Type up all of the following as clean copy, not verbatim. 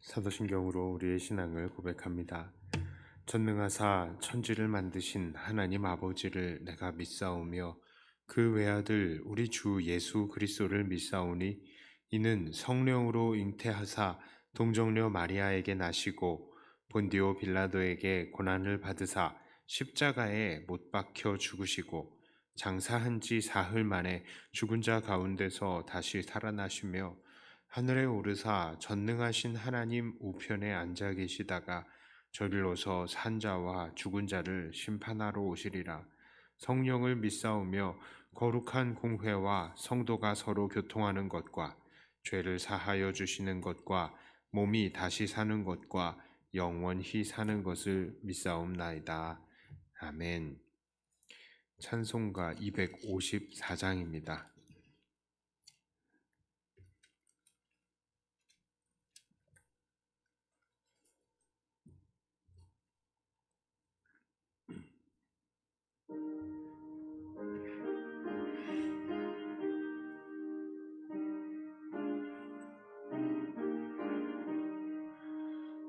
사도신경으로 우리의 신앙을 고백합니다. 전능하사 천지를 만드신 하나님 아버지를 내가 믿사오며 그 외아들 우리 주 예수 그리스도를 믿사오니 이는 성령으로 잉태하사 동정녀 마리아에게 나시고 본디오 빌라도에게 고난을 받으사 십자가에 못 박혀 죽으시고 장사한 지 사흘 만에 죽은 자 가운데서 다시 살아나시며 하늘에 오르사 전능하신 하나님 우편에 앉아 계시다가 저리로서 산 자와 죽은 자를 심판하러 오시리라. 성령을 믿사오며 거룩한 공회와 성도가 서로 교통하는 것과 죄를 사하여 주시는 것과 몸이 다시 사는 것과 영원히 사는 것을 믿사옵나이다. 아멘. 찬송가 254장입니다.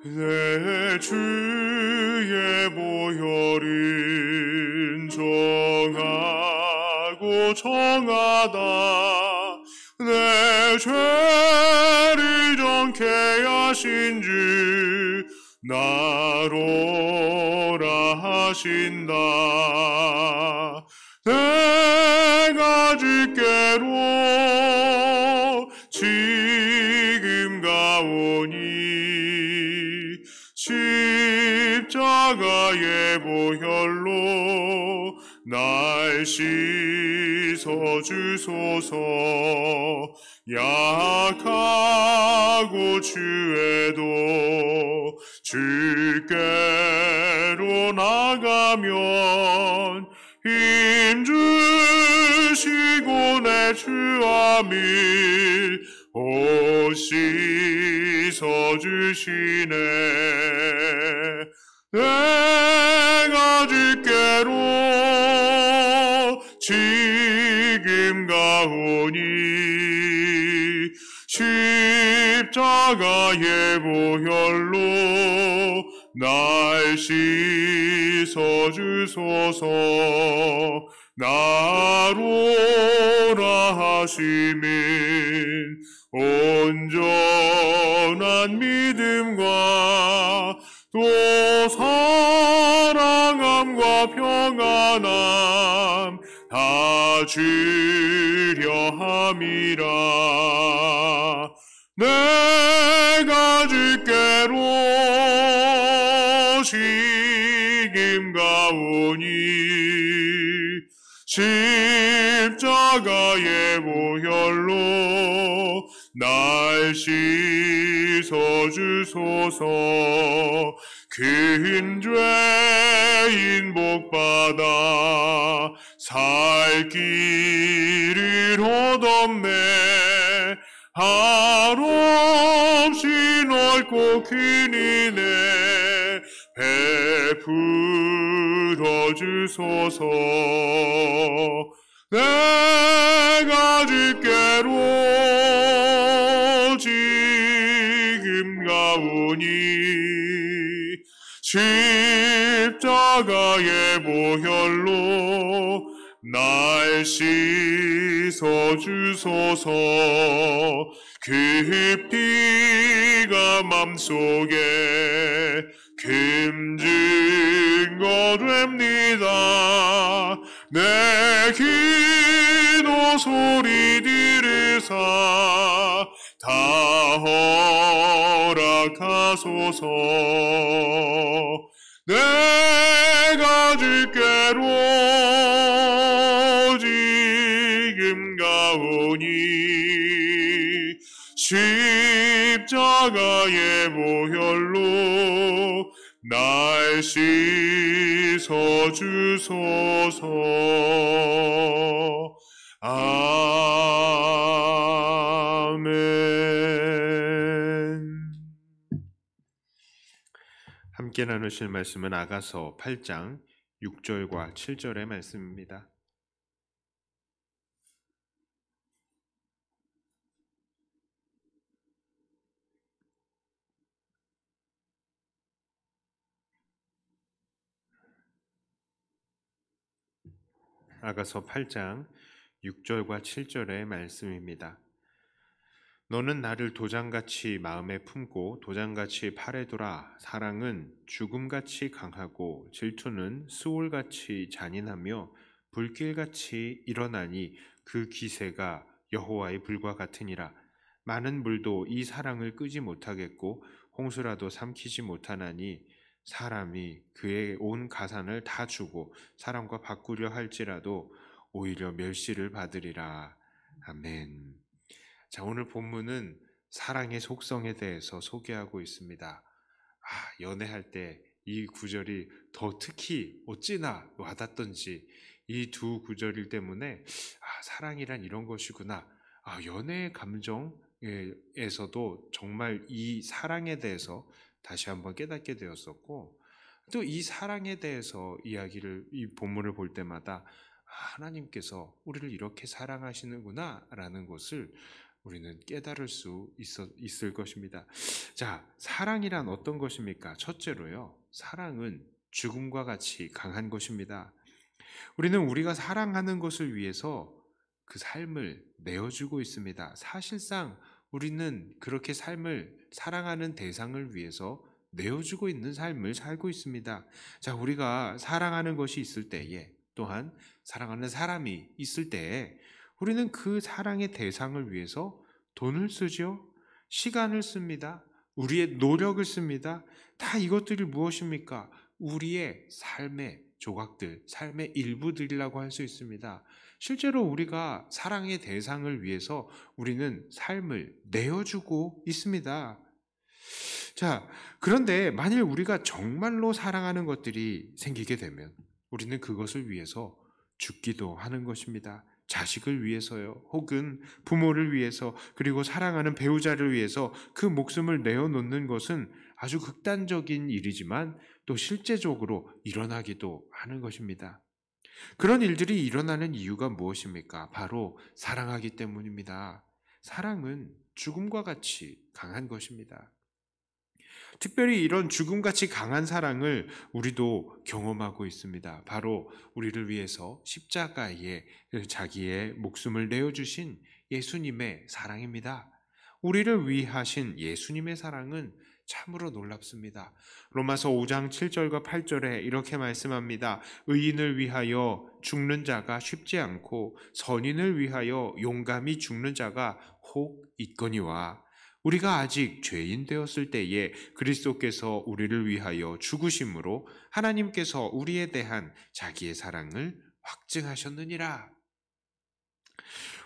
내 주의 보혈은 정하고 정하다. 내 죄를 정케 하신 주 나로라 하신다. 내가 주께로 지금 가오니 십자가의 보혈로 날 씻어주소서. 약하고 주에도 주께로 나가면 힘주시고 내 주함을 옷 씻어주시네. 내가 주께로 지금 가오니 십자가의 보혈로 날 씻어주소서. 나로라 하심은 온전한 믿음과 또 사랑함과 평안함 다 주려 함이라. 내가 주께로 지금 가오니 십자가의 보혈로 날 씻어주소서. 큰 죄인 복받아 살 길을 얻었네. 한없이 넓고 큰 은혜 베풀어 주소서. 내가 주께로 지금 가오니 십자가의 보혈로 날 씻어주소서. 깊이가 맘속에 큰 증거 됩니다. 내 기도 소리 들으사 다 허락하소서. 내가 주께로 지금 가오니 십자가의 보혈로 날 씻어주소서. 아멘. 함께 나누실 말씀은 아가서 8장 6절과 7절의 말씀입니다. 아가서 8장 6절과 7절의 말씀입니다. 너는 나를 도장같이 마음에 품고 도장같이 팔에 두라. 사랑은 죽음같이 강하고 질투는 수올같이 잔인하며 불길같이 일어나니 그 기세가 여호와의 불과 같으니라. 많은 물도 이 사랑을 끄지 못하겠고 홍수라도 삼키지 못하나니 사람이 그의 온 가산을 다 주고 사람과 바꾸려 할지라도 오히려 멸시를 받으리라. 아멘. 자, 오늘 본문은 사랑의 속성에 대해서 소개하고 있습니다. 연애할 때 이 구절이 더 특히 어찌나 와닿던지 이 두 구절일 때문에 사랑이란 이런 것이구나. 연애의 감정에서도 정말 이 사랑에 대해서 다시 한번 깨닫게 되었었고, 또 이 사랑에 대해서 이 본문을 볼 때마다 하나님께서 우리를 이렇게 사랑하시는구나 라는 것을 우리는 깨달을 수 있을 것입니다. 자, 사랑이란 어떤 것입니까? 첫째로요, 사랑은 죽음과 같이 강한 것입니다. 우리는 우리가 사랑하는 것을 위해서 그 삶을 내어주고 있습니다. 사실상 우리는 그렇게 삶을 사랑하는 대상을 위해서 내어주고 있는 삶을 살고 있습니다. 자, 우리가 사랑하는 것이 있을 때에, 또한 사랑하는 사람이 있을 때에 우리는 그 사랑의 대상을 위해서 돈을 쓰죠. 시간을 씁니다. 우리의 노력을 씁니다. 다 이것들이 무엇입니까? 우리의 삶의 조각들, 삶의 일부들이라고 할 수 있습니다. 실제로 우리가 사랑의 대상을 위해서 우리는 삶을 내어주고 있습니다. 자, 그런데 만일 우리가 정말로 사랑하는 것들이 생기게 되면 우리는 그것을 위해서 죽기도 하는 것입니다. 자식을 위해서요, 혹은 부모를 위해서, 그리고 사랑하는 배우자를 위해서 그 목숨을 내어놓는 것은 아주 극단적인 일이지만 또 실제적으로 일어나기도 하는 것입니다. 그런 일들이 일어나는 이유가 무엇입니까? 바로 사랑하기 때문입니다. 사랑은 죽음과 같이 강한 것입니다. 특별히 이런 죽음같이 강한 사랑을 우리도 경험하고 있습니다. 바로 우리를 위해서 십자가에 자기의 목숨을 내어주신 예수님의 사랑입니다. 우리를 위하신 예수님의 사랑은 참으로 놀랍습니다. 로마서 5장 7절과 8절에 이렇게 말씀합니다. 의인을 위하여 죽는 자가 쉽지 않고 선인을 위하여 용감히 죽는 자가 혹 있거니와 우리가 아직 죄인 되었을 때에 그리스도께서 우리를 위하여 죽으심으로 하나님께서 우리에 대한 자기의 사랑을 확증하셨느니라.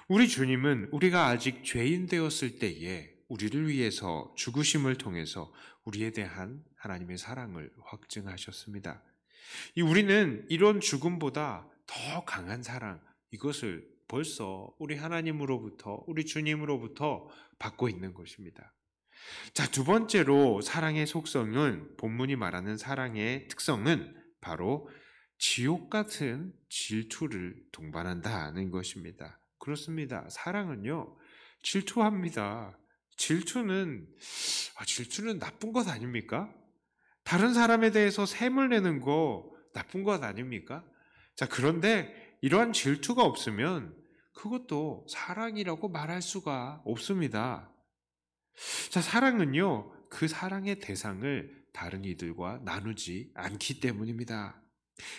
우리 주님은 우리가 아직 죄인 되었을 때에 우리를 위해서 죽으심을 통해서 우리에 대한 하나님의 사랑을 확증하셨습니다. 우리는 이런 죽음보다 더 강한 사랑, 이것을 벌써 우리 하나님으로부터, 우리 주님으로부터 받고 있는 것입니다. 자, 두 번째로 사랑의 속성은, 본문이 말하는 사랑의 특성은 바로 지옥 같은 질투를 동반한다는 것입니다. 그렇습니다. 사랑은요, 질투합니다. 질투는 나쁜 것 아닙니까? 다른 사람에 대해서 샘을 내는 거 나쁜 것 아닙니까? 자, 그런데 이러한 질투가 없으면 그것도 사랑이라고 말할 수가 없습니다. 자, 사랑은요, 그 사랑의 대상을 다른 이들과 나누지 않기 때문입니다.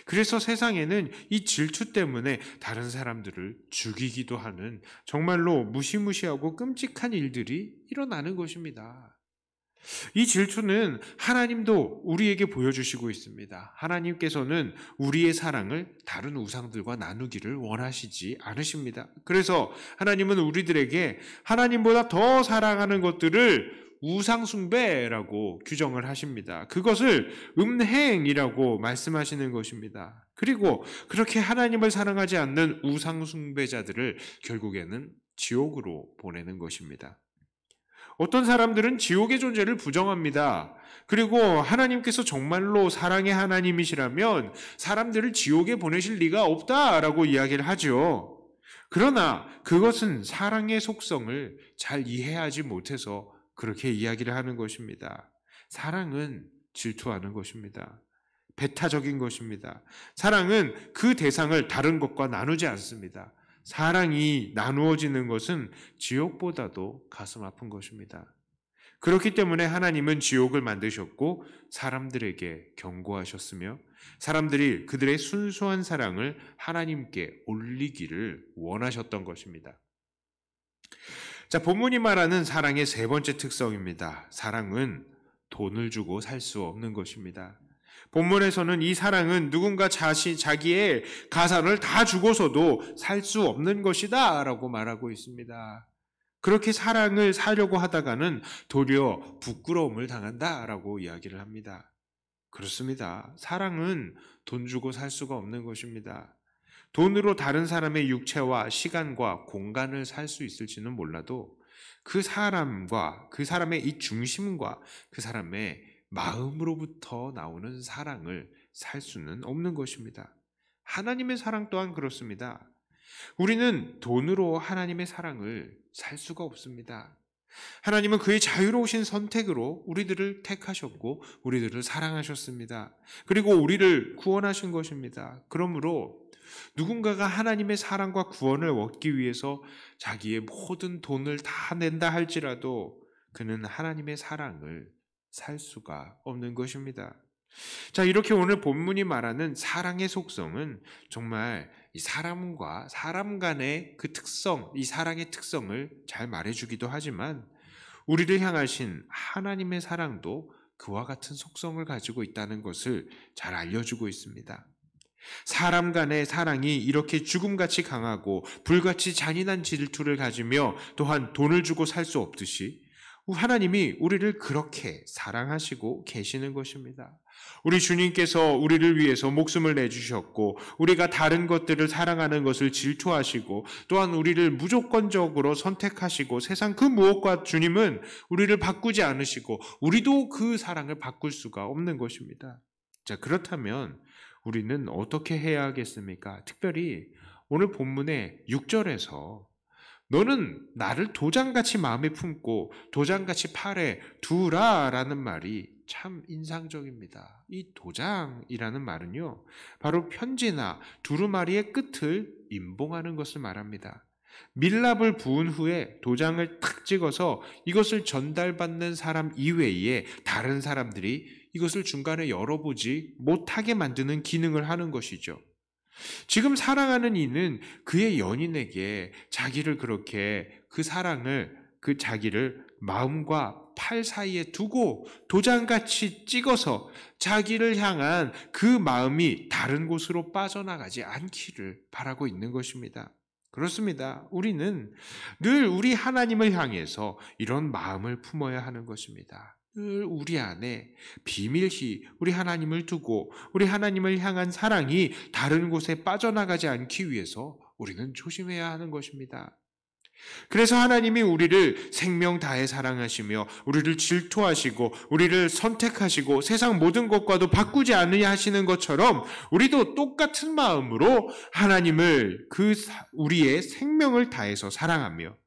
그래서 세상에는 이 질투 때문에 다른 사람들을 죽이기도 하는 정말로 무시무시하고 끔찍한 일들이 일어나는 것입니다. 이 질투는 하나님도 우리에게 보여주시고 있습니다. 하나님께서는 우리의 사랑을 다른 우상들과 나누기를 원하시지 않으십니다. 그래서 하나님은 우리들에게 하나님보다 더 사랑하는 것들을 우상숭배라고 규정을 하십니다. 그것을 음행이라고 말씀하시는 것입니다. 그리고 그렇게 하나님을 사랑하지 않는 우상숭배자들을 결국에는 지옥으로 보내는 것입니다. 어떤 사람들은 지옥의 존재를 부정합니다. 그리고 하나님께서 정말로 사랑의 하나님이시라면 사람들을 지옥에 보내실 리가 없다라고 이야기를 하죠. 그러나 그것은 사랑의 속성을 잘 이해하지 못해서 그렇게 이야기를 하는 것입니다. 사랑은 질투하는 것입니다. 배타적인 것입니다. 사랑은 그 대상을 다른 것과 나누지 않습니다. 사랑이 나누어지는 것은 지옥보다도 가슴 아픈 것입니다. 그렇기 때문에 하나님은 지옥을 만드셨고 사람들에게 경고하셨으며 사람들이 그들의 순수한 사랑을 하나님께 올리기를 원하셨던 것입니다. 자, 본문이 말하는 사랑의 세 번째 특성입니다. 사랑은 돈을 주고 살 수 없는 것입니다. 본문에서는 이 사랑은 누군가 자기의 가산을 다 주고서도 살 수 없는 것이다 라고 말하고 있습니다. 그렇게 사랑을 사려고 하다가는 도리어 부끄러움을 당한다라고 이야기를 합니다. 그렇습니다. 사랑은 돈 주고 살 수가 없는 것입니다. 돈으로 다른 사람의 육체와 시간과 공간을 살 수 있을지는 몰라도 그 사람과 그 사람의 이 중심과 그 사람의 마음으로부터 나오는 사랑을 살 수는 없는 것입니다. 하나님의 사랑 또한 그렇습니다. 우리는 돈으로 하나님의 사랑을 살 수가 없습니다. 하나님은 그의 자유로우신 선택으로 우리들을 택하셨고 우리들을 사랑하셨습니다. 그리고 우리를 구원하신 것입니다. 그러므로 누군가가 하나님의 사랑과 구원을 얻기 위해서 자기의 모든 돈을 다 낸다 할지라도 그는 하나님의 사랑을 살 수가 없는 것입니다. 자, 이렇게 오늘 본문이 말하는 사랑의 속성은 정말 이 사람과 사람 간의 그 특성, 이 사랑의 특성을 잘 말해주기도 하지만 우리를 향하신 하나님의 사랑도 그와 같은 속성을 가지고 있다는 것을 잘 알려주고 있습니다. 사람 간의 사랑이 이렇게 죽음같이 강하고 불같이 잔인한 질투를 가지며 또한 돈을 주고 살 수 없듯이 하나님이 우리를 그렇게 사랑하시고 계시는 것입니다. 우리 주님께서 우리를 위해서 목숨을 내주셨고 우리가 다른 것들을 사랑하는 것을 질투하시고 또한 우리를 무조건적으로 선택하시고 세상 그 무엇과 주님은 우리를 바꾸지 않으시고 우리도 그 사랑을 바꿀 수가 없는 것입니다. 자, 그렇다면 우리는 어떻게 해야 하겠습니까? 특별히 오늘 본문의 6절에서 너는 나를 도장같이 마음에 품고 도장같이 팔에 두라라는 말이 참 인상적입니다. 이 도장이라는 말은요, 바로 편지나 두루마리의 끝을 임봉하는 것을 말합니다. 밀랍을 부은 후에 도장을 탁 찍어서 이것을 전달받는 사람 이외에 다른 사람들이 이것을 중간에 열어보지 못하게 만드는 기능을 하는 것이죠. 지금 사랑하는 이는 그의 연인에게 자기를 그렇게 그 사랑을 그 자기를 마음과 팔 사이에 두고 도장같이 찍어서 자기를 향한 그 마음이 다른 곳으로 빠져나가지 않기를 바라고 있는 것입니다. 그렇습니다. 우리는 늘 우리 하나님을 향해서 이런 마음을 품어야 하는 것입니다. 늘 우리 안에 비밀히 우리 하나님을 두고 우리 하나님을 향한 사랑이 다른 곳에 빠져나가지 않기 위해서 우리는 조심해야 하는 것입니다. 그래서 하나님이 우리를 생명 다해 사랑하시며 우리를 질투하시고 우리를 선택하시고 세상 모든 것과도 바꾸지 않으시는 것처럼 우리도 똑같은 마음으로 하나님을 우리의 생명을 다해서 사랑하며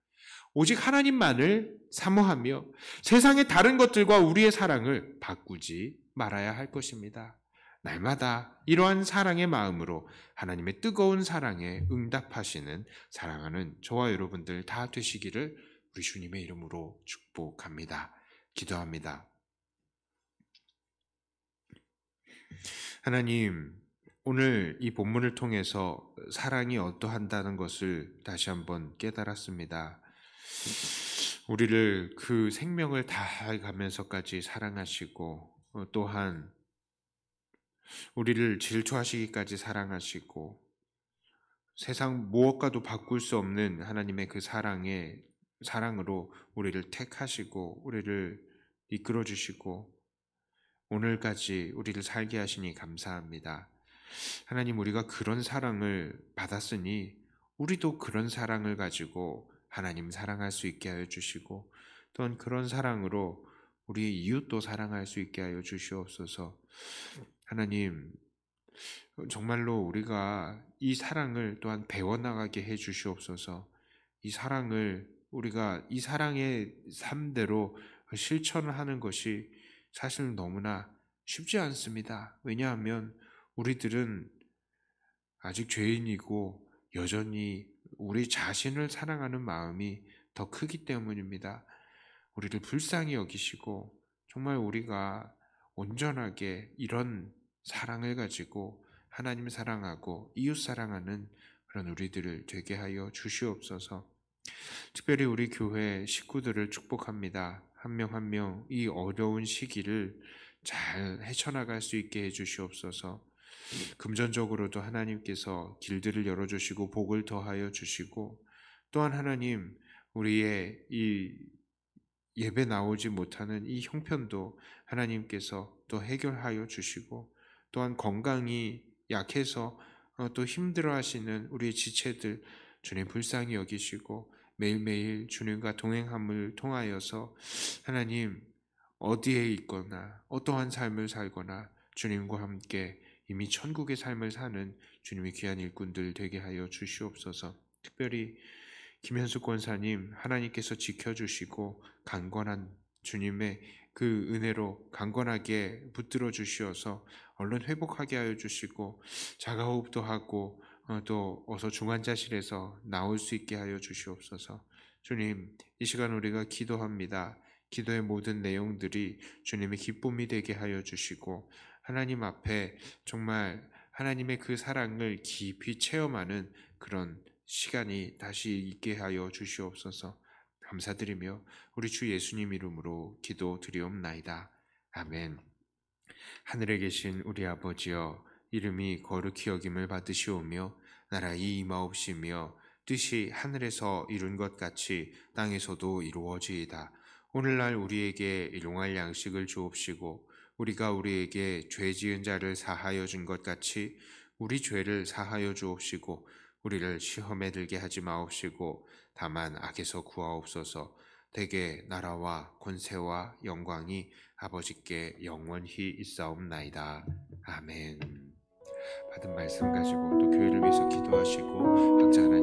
오직 하나님만을 사모하며 세상의 다른 것들과 우리의 사랑을 바꾸지 말아야 할 것입니다. 날마다 이러한 사랑의 마음으로 하나님의 뜨거운 사랑에 응답하시는 사랑하는 저와 여러분들 다 되시기를 우리 주님의 이름으로 축복합니다. 기도합니다. 하나님, 오늘 이 본문을 통해서 사랑이 어떠한다는 것을 다시 한번 깨달았습니다. 우리를 그 생명을 다해가면서까지 사랑하시고 또한 우리를 질투하시기까지 사랑하시고 세상 무엇과도 바꿀 수 없는 하나님의 그 사랑으로 우리를 택하시고 우리를 이끌어 주시고 오늘까지 우리를 살게 하시니 감사합니다. 하나님, 우리가 그런 사랑을 받았으니 우리도 그런 사랑을 가지고 하나님 사랑할 수 있게 하여 주시고 또한 그런 사랑으로 우리의 이웃도 사랑할 수 있게 하여 주시옵소서. 하나님, 정말로 우리가 이 사랑을 또한 배워나가게 해 주시옵소서. 이 사랑을 우리가 이 사랑의 삶대로 실천하는 것이 사실 너무나 쉽지 않습니다. 왜냐하면 우리들은 아직 죄인이고 여전히 우리 자신을 사랑하는 마음이 더 크기 때문입니다. 우리를 불쌍히 여기시고 정말 우리가 온전하게 이런 사랑을 가지고 하나님 사랑하고 이웃 사랑하는 그런 우리들을 되게 하여 주시옵소서. 특별히 우리 교회 식구들을 축복합니다. 한 명 한 명 이 어려운 시기를 잘 헤쳐나갈 수 있게 해주시옵소서. 금전적으로도 하나님께서 길들을 열어주시고 복을 더하여 주시고, 또한 하나님 우리의 이 예배 나오지 못하는 이 형편도 하나님께서 또 해결하여 주시고, 또한 건강이 약해서 또 힘들어 하시는 우리의 지체들 주님 불쌍히 여기시고, 매일매일 주님과 동행함을 통하여서 하나님 어디에 있거나 어떠한 삶을 살거나 주님과 함께 이미 천국의 삶을 사는 주님의 귀한 일꾼들 되게 하여 주시옵소서. 특별히 김현숙 권사님 하나님께서 지켜주시고 강건한 주님의 그 은혜로 강건하게 붙들어 주시어서 얼른 회복하게 하여 주시고, 자가호흡도 하고 또 어서 중환자실에서 나올 수 있게 하여 주시옵소서. 주님, 이 시간 우리가 기도합니다. 기도의 모든 내용들이 주님의 기쁨이 되게 하여 주시고, 하나님 앞에 정말 하나님의 그 사랑을 깊이 체험하는 그런 시간이 다시 있게 하여 주시옵소서. 감사드리며 우리 주 예수님 이름으로 기도드리옵나이다. 아멘. 하늘에 계신 우리 아버지여, 이름이 거룩히 여김을 받으시오며 나라의 임하옵시며 뜻이 하늘에서 이룬 것 같이 땅에서도 이루어지이다. 오늘날 우리에게 일용할 양식을 주옵시고, 우리가 우리에게 죄 지은 자를 사하여 준 것 같이 우리 죄를 사하여 주옵시고, 우리를 시험에 들게 하지 마옵시고 다만 악에서 구하옵소서. 대개 나라와 권세와 영광이 아버지께 영원히 있사옵나이다. 아멘. 받은 말씀 가지고 또 교회를 위해서 기도하시고 각자 하나님